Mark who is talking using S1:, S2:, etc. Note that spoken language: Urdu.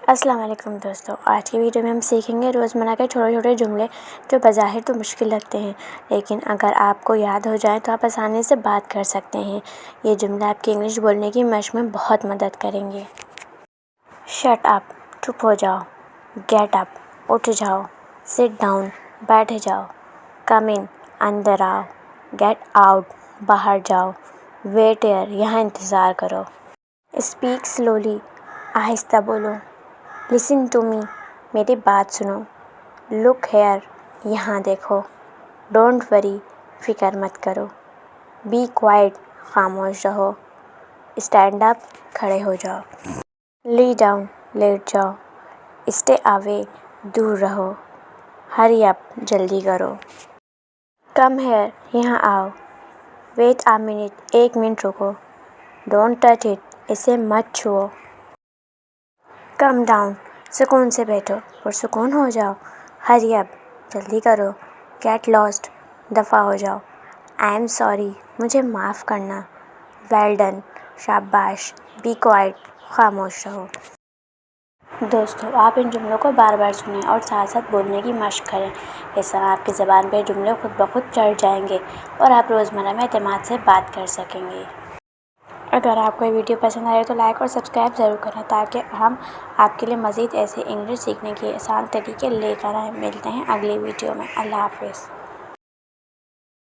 S1: السلام علیکم دوستو، آج کی ویڈیو میں ہم سیکھیں گے روزمرہ کے چھوٹے چھوٹے جملے جو بظاہر تو مشکل لگتے ہیں، لیکن اگر آپ کو یاد ہو جائیں تو آپ آسانی سے بات کر سکتے ہیں۔ یہ جملے آپ کی انگلش بولنے کی مشق میں بہت مدد کریں گے۔ شٹ اپ، چپ ہو جاؤ۔ گیٹ اپ، اٹھ جاؤ۔ سٹ ڈاؤن، بیٹھ جاؤ۔ کم ان، اندر آؤ۔ گیٹ آؤٹ، باہر جاؤ۔ ویٹ ہیئر، یہاں انتظار کرو۔ اسپیک سلولی، آہستہ بولو۔ لسن ٹو می، میری بات سنو۔ لک ہیئر، یہاں دیکھو۔ ڈونٹ وری، فکر مت کرو۔ بی کوائٹ، خاموش رہو۔ اسٹینڈ اپ، کھڑے ہو جاؤ۔ لی ڈاؤن، لیٹ جاؤ۔ اسٹے اوے، دور رہو۔ ہری اپ، جلدی کرو۔ کم ہیئر، یہاں آؤ۔ ویٹ اے منٹ، ایک منٹ رکو۔ ڈونٹ ٹچ اٹ، اسے مت چھوؤ۔ کم ڈاؤن، سکون سے بیٹھو، پرسکون ہو جاؤ۔ ہری اپ، جلدی کرو۔ گیٹ لاسٹ، دفع ہو جاؤ۔ آئی ایم سوری، مجھے معاف کرنا۔ ویل ڈن، شاباش۔ بی کوائٹ، خاموش رہو۔ دوستو، آپ ان جملوں کو بار بار سنیں اور ساتھ ساتھ بولنے کی مشق کریں۔ اس طرح آپ کی زبان پہ جملے خود بخود چڑھ جائیں گے اور آپ روزمرہ میں اعتماد سے بات کر سکیں گے۔ اگر آپ کو یہ ویڈیو پسند آئے تو لائک اور سبسکرائب ضرور کریں تاکہ ہم آپ کے لیے مزید ایسے انگلش سیکھنے کے آسان طریقے لے کر آئیں۔ ملتے ہیں اگلی ویڈیو میں۔ اللہ حافظ۔